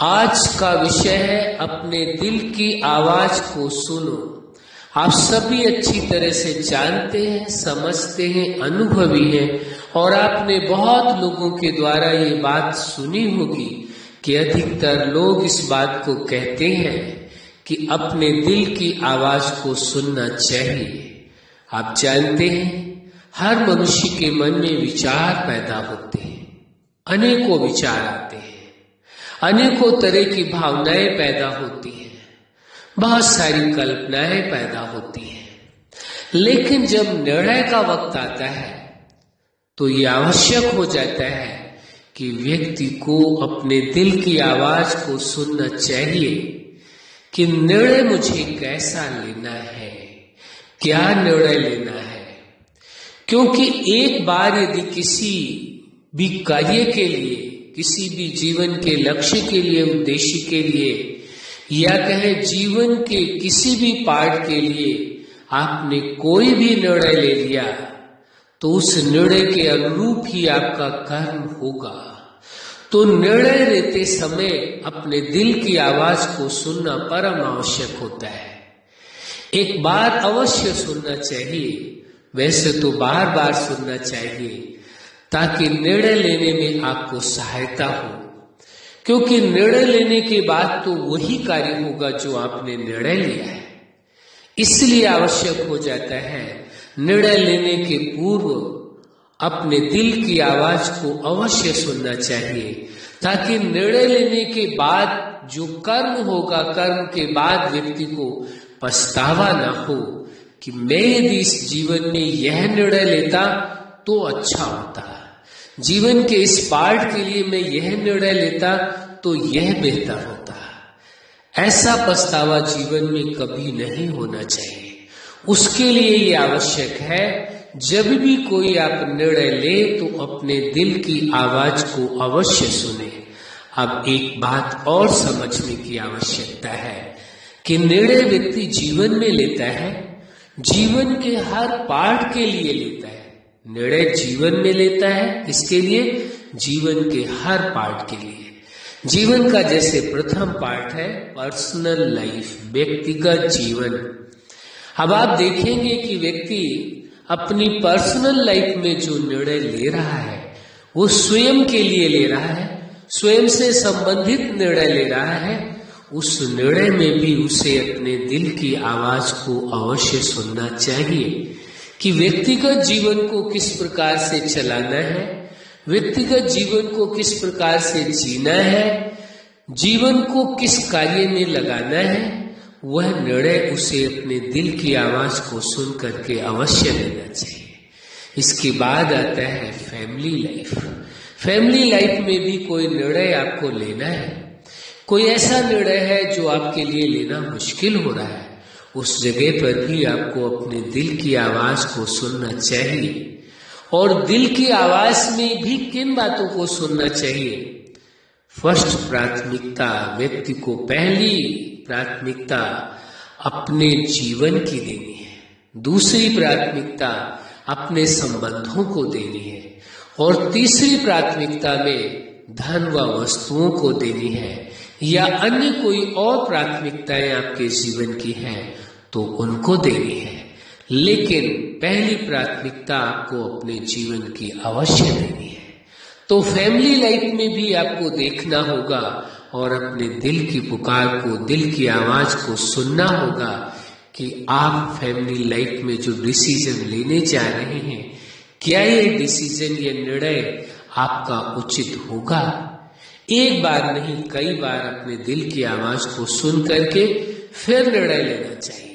आज का विषय है अपने दिल की आवाज को सुनो। आप सभी अच्छी तरह से जानते हैं, समझते हैं, अनुभवी हैं और आपने बहुत लोगों के द्वारा ये बात सुनी होगी कि अधिकतर लोग इस बात को कहते हैं कि अपने दिल की आवाज को सुनना चाहिए। आप जानते हैं हर मनुष्य के मन में विचार पैदा होते हैं, अनेकों विचार आते हैं, अनेकों तरह की भावनाएं पैदा होती हैं, बहुत सारी कल्पनाएं पैदा होती हैं। लेकिन जब निर्णय का वक्त आता है तो ये आवश्यक हो जाता है कि व्यक्ति को अपने दिल की आवाज को सुनना चाहिए कि निर्णय मुझे कैसा लेना है, क्या निर्णय लेना है। क्योंकि एक बार यदि किसी भी कार्य के लिए, किसी भी जीवन के लक्ष्य के लिए, उद्देश्य के लिए या कहें जीवन के किसी भी पार्ट के लिए आपने कोई भी निर्णय ले लिया तो उस निर्णय के अनुरूप ही आपका कर्म होगा। तो निर्णय लेते समय अपने दिल की आवाज को सुनना परम आवश्यक होता है। एक बार अवश्य सुनना चाहिए, वैसे तो बार बार सुनना चाहिए ताकि निर्णय लेने में आपको सहायता हो। क्योंकि निर्णय लेने के बाद तो वही कार्य होगा जो आपने निर्णय लिया है। इसलिए आवश्यक हो जाता है निर्णय लेने के पूर्व अपने दिल की आवाज को अवश्य सुनना चाहिए, ताकि निर्णय लेने के बाद जो कर्म होगा, कर्म के बाद व्यक्ति को पछतावा ना हो कि मैं यदि इस जीवन में यह निर्णय लेता तो अच्छा होता, जीवन के इस पार्ट के लिए मैं यह निर्णय लेता तो यह बेहतर होता। ऐसा पछतावा जीवन में कभी नहीं होना चाहिए। उसके लिए ये आवश्यक है जब भी कोई आप निर्णय ले तो अपने दिल की आवाज को अवश्य सुने। अब एक बात और समझने की आवश्यकता है कि निर्णय व्यक्ति जीवन में लेता है, जीवन के हर पार्ट के लिए लेता है। निर्णय जीवन में लेता है, किसके लिए? जीवन के हर पार्ट के लिए। जीवन का जैसे प्रथम पार्ट है पर्सनल लाइफ, व्यक्तिगत जीवन। अब आप देखेंगे कि व्यक्ति अपनी पर्सनल लाइफ में जो निर्णय ले रहा है वो स्वयं के लिए ले रहा है, स्वयं से संबंधित निर्णय ले रहा है। उस निर्णय में भी उसे अपने दिल की आवाज को अवश्य सुनना चाहिए कि व्यक्तिगत जीवन को किस प्रकार से चलाना है, व्यक्तिगत जीवन को किस प्रकार से जीना है, जीवन को किस कार्य में लगाना है। वह निर्णय उसे अपने दिल की आवाज को सुन करके अवश्य लेना चाहिए। इसके बाद आता है फैमिली लाइफ। फैमिली लाइफ में भी कोई निर्णय आपको लेना है, कोई ऐसा निर्णय है जो आपके लिए लेना मुश्किल हो रहा है, उस जगह पर भी आपको अपने दिल की आवाज को सुनना चाहिए। और दिल की आवाज में भी किन बातों को सुनना चाहिए? फर्स्ट प्राथमिकता, व्यक्ति को पहली प्राथमिकता अपने जीवन की देनी है, दूसरी प्राथमिकता अपने संबंधों को देनी है और तीसरी प्राथमिकता में धन व वस्तुओं को देनी है, या अन्य कोई और प्राथमिकताएं आपके जीवन की हैं तो उनको देनी है। लेकिन पहली प्राथमिकता आपको अपने जीवन की अवश्य देनी है। तो फैमिली लाइफ में भी आपको देखना होगा और अपने दिल की पुकार को, दिल की आवाज को सुनना होगा कि आप फैमिली लाइफ में जो डिसीजन लेने जा रहे हैं, क्या ये डिसीजन, ये निर्णय आपका उचित होगा। एक बार नहीं, कई बार अपने दिल की आवाज को सुन करके फिर निर्णय लेना चाहिए।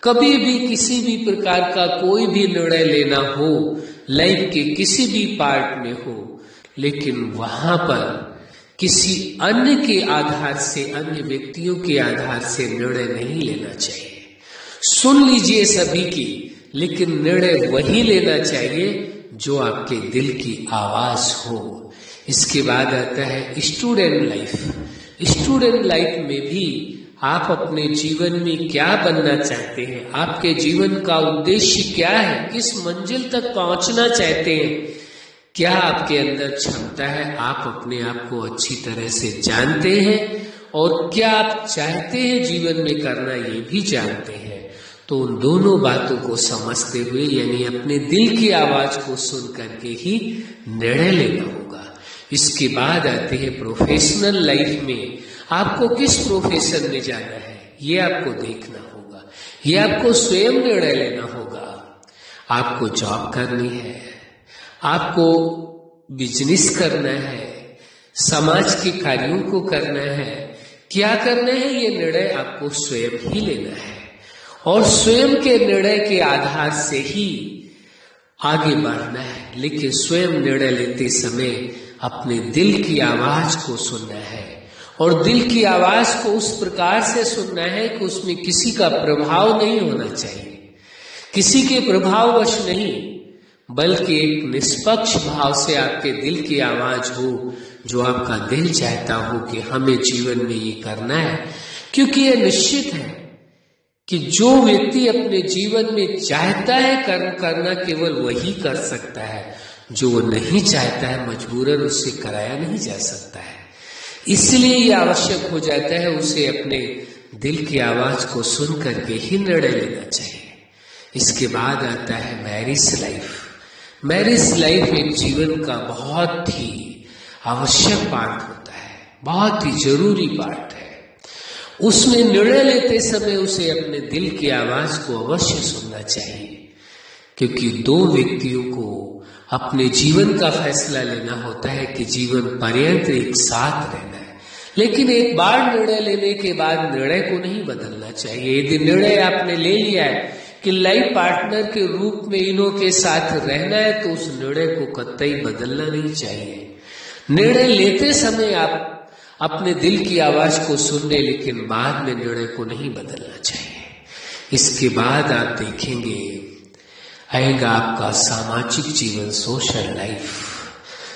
कभी भी किसी भी प्रकार का कोई भी निर्णय लेना हो, लाइफ के किसी भी पार्ट में हो, लेकिन वहां पर किसी अन्य के आधार से, अन्य व्यक्तियों के आधार से निर्णय नहीं लेना चाहिए। सुन लीजिए सभी की, लेकिन निर्णय वही लेना चाहिए जो आपके दिल की आवाज हो। इसके बाद आता है स्टूडेंट लाइफ। स्टूडेंट लाइफ में भी आप अपने जीवन में क्या बनना चाहते हैं, आपके जीवन का उद्देश्य क्या है, किस मंजिल तक पहुंचना चाहते हैं, क्या आपके अंदर क्षमता है, आप अपने आप को अच्छी तरह से जानते हैं और क्या आप चाहते हैं जीवन में करना ये भी जानते हैं। तो उन दोनों बातों को समझते हुए यानी अपने दिल की आवाज को सुन करके ही निर्णय लेना होगा। इसके बाद आते हैं प्रोफेशनल लाइफ में आपको किस प्रोफेशन में जाना है ये आपको देखना होगा, ये आपको स्वयं निर्णय लेना होगा। आपको जॉब करनी है, आपको बिजनेस करना है, समाज के कार्यों को करना है, क्या करना है ये निर्णय आपको स्वयं ही लेना है और स्वयं के निर्णय के आधार से ही आगे बढ़ना है। लेकिन स्वयं निर्णय लेते समय अपने दिल की आवाज को सुनना है और दिल की आवाज को उस प्रकार से सुनना है कि उसमें किसी का प्रभाव नहीं होना चाहिए, किसी के प्रभाववश नहीं, बल्कि एक निष्पक्ष भाव से आपके दिल की आवाज हो जो आपका दिल चाहता हो कि हमें जीवन में ये करना है। क्योंकि यह निश्चित है कि जो व्यक्ति अपने जीवन में चाहता है कर्म करना केवल वही कर सकता है, जो वो नहीं चाहता है मजबूरन उससे कराया नहीं जा सकता है। इसलिए ये आवश्यक हो जाता है उसे अपने दिल की आवाज को सुन करके ही निर्णय लेना चाहिए। इसके बाद आता है मैरिज लाइफ। मैरिज लाइफ एक जीवन का बहुत ही आवश्यक पार्ट होता है, बहुत ही जरूरी पार्ट है। उसमें निर्णय लेते समय उसे अपने दिल की आवाज को अवश्य सुनना चाहिए, क्योंकि दो व्यक्तियों को अपने जीवन का फैसला लेना होता है कि जीवन पर्यंत एक साथ रहना है। लेकिन एक बार निर्णय लेने के बाद निर्णय को नहीं बदलना चाहिए। यदि निर्णय आपने ले लिया है कि लाइफ पार्टनर के रूप में इन्हों के साथ रहना है तो उस निर्णय को कतई बदलना नहीं चाहिए। निर्णय लेते समय आप अपने दिल की आवाज को सुनने, लेकिन बाद में निर्णय को नहीं बदलना चाहिए। इसके बाद आप देखेंगे आएगा आपका सामाजिक जीवन, सोशल लाइफ।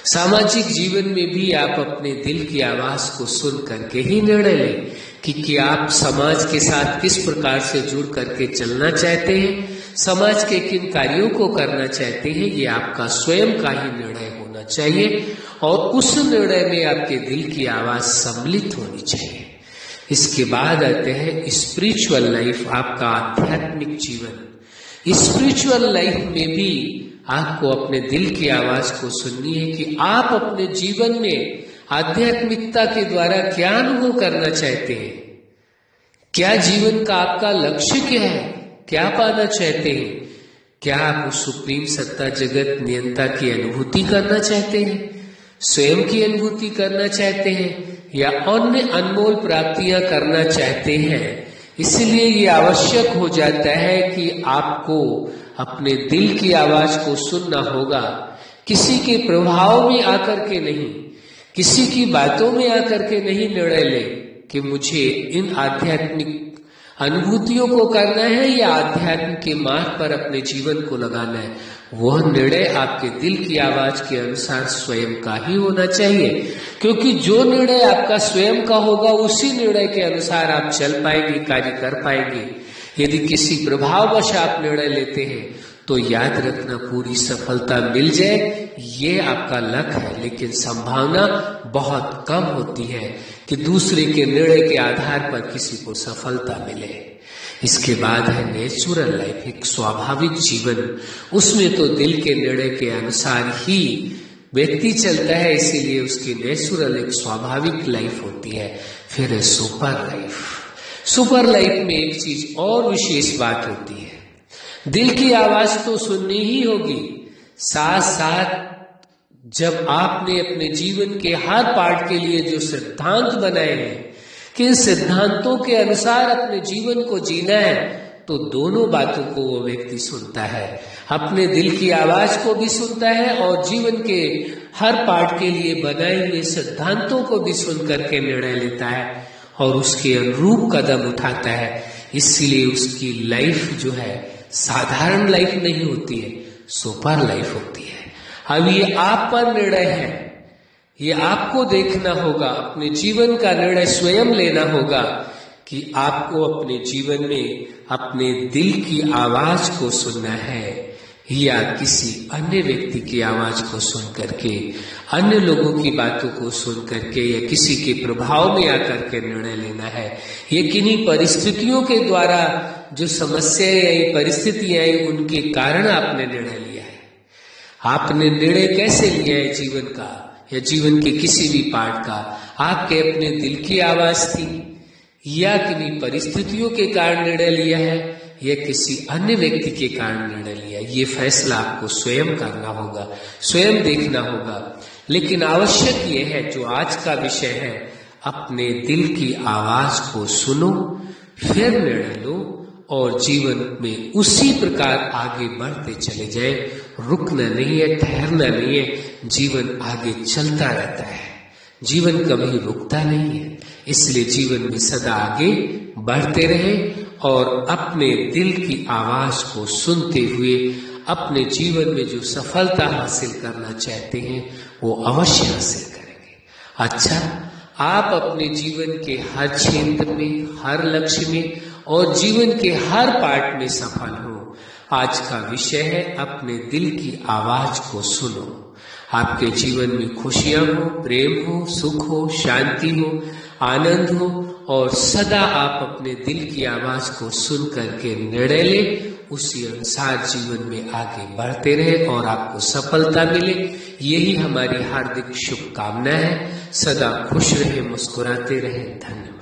सामाजिक जीवन में भी आप अपने दिल की आवाज को सुन करके ही निर्णय लें कि आप समाज के साथ किस प्रकार से जुड़ करके चलना चाहते हैं, समाज के किन कार्यों को करना चाहते हैं। ये आपका स्वयं का ही निर्णय होना चाहिए और उस निर्णय में आपके दिल की आवाज सम्मिलित होनी चाहिए। इसके बाद आते हैं स्पिरिचुअल लाइफ, आपका आध्यात्मिक जीवन। स्पिरिचुअल लाइफ में भी आपको अपने दिल की आवाज को सुननी है कि आप अपने जीवन में आध्यात्मिकता के द्वारा क्या अनुभव करना चाहते हैं, क्या जीवन का आपका लक्ष्य क्या है, क्या पाना चाहते हैं। क्या आप उस सुप्रीम सत्ता जगत नियंता की अनुभूति करना चाहते हैं, स्वयं की अनुभूति करना चाहते हैं, या अन्य अनमोल प्राप्तियां करना चाहते हैं। इसलिए ये आवश्यक हो जाता है कि आपको अपने दिल की आवाज को सुनना होगा, किसी के प्रभाव में आकर के नहीं, किसी की बातों में आकर के नहीं निर्णय ले कि मुझे इन आध्यात्मिक अनुभूतियों को करना है या आध्यात्म के मार्ग पर अपने जीवन को लगाना है। वह निर्णय आपके दिल की आवाज के अनुसार स्वयं का ही होना चाहिए, क्योंकि जो निर्णय आपका स्वयं का होगा उसी निर्णय के अनुसार आप चल पाएंगे, कार्य कर पाएंगे। यदि किसी प्रभाववश आप निर्णय लेते हैं तो याद रखना पूरी सफलता मिल जाए ये आपका लक है, लेकिन संभावना बहुत कम होती है कि दूसरे के निर्णय के आधार पर किसी को सफलता मिले। इसके बाद है नेचुरल लाइफ, एक स्वाभाविक जीवन। उसमें तो दिल के निर्णय के अनुसार ही व्यक्ति चलता है, इसीलिए उसकी नेचुरल एक स्वाभाविक लाइफ होती है। फिर है सुपर लाइफ। सुपर लाइफ में एक चीज और विशेष बात होती है, दिल की आवाज तो सुननी ही होगी, साथ साथ जब आपने अपने जीवन के हर पार्ट के लिए जो सिद्धांत बनाए हैं कि इन सिद्धांतों के अनुसार अपने जीवन को जीना है, तो दोनों बातों को वो व्यक्ति सुनता है, अपने दिल की आवाज को भी सुनता है और जीवन के हर पार्ट के लिए बनाए हुए सिद्धांतों को भी सुन करके निर्णय लेता है और उसके अनुरूप कदम उठाता है। इसीलिए उसकी लाइफ जो है साधारण लाइफ नहीं होती है, सुपर लाइफ होती है। अब ये आप पर निर्णय है, ये आपको देखना होगा, अपने जीवन का निर्णय स्वयं लेना होगा कि आपको अपने जीवन में अपने दिल की आवाज को सुनना है या किसी अन्य व्यक्ति की आवाज को सुन करके, अन्य लोगों की बातों को सुन करके या किसी के प्रभाव में आकर के निर्णय लेना है। ये किन्हीं परिस्थितियों के द्वारा जो समस्याएं आई, परिस्थितियां आई, उनके कारण आपने निर्णय लिया है। आपने निर्णय कैसे लिया है जीवन का या जीवन के किसी भी पार्ट का? आपके अपने दिल की आवाज थी या किन्हीं परिस्थितियों के कारण निर्णय लिया है या किसी अन्य व्यक्ति के कारण निर्णय लिया? ये फैसला आपको स्वयं करना होगा, स्वयं देखना होगा। लेकिन आवश्यक ये है, जो आज का विषय है, अपने दिल की आवाज को सुनो, फिर निर्णय लो और जीवन में उसी प्रकार आगे बढ़ते चले जाए। रुकना नहीं है, ठहरना नहीं है, जीवन आगे चलता रहता है, जीवन कभी रुकता नहीं है। इसलिए जीवन में सदा आगे बढ़ते रहें और अपने दिल की आवाज को सुनते हुए अपने जीवन में जो सफलता हासिल करना चाहते हैं वो अवश्य हासिल करेंगे। अच्छा, आप अपने जीवन के हर क्षेत्र में, हर लक्ष्य में और जीवन के हर पार्ट में सफल हो। आज का विषय है अपने दिल की आवाज को सुनो। आपके जीवन में खुशियां हो, प्रेम हो, सुख हो, शांति हो, आनंद हो और सदा आप अपने दिल की आवाज को सुन करके निर्णय लें, उसी अनुसार जीवन में आगे बढ़ते रहे और आपको सफलता मिले। यही हमारी हार्दिक शुभकामना है। सदा खुश रहे, मुस्कुराते रहे। धन्यवाद।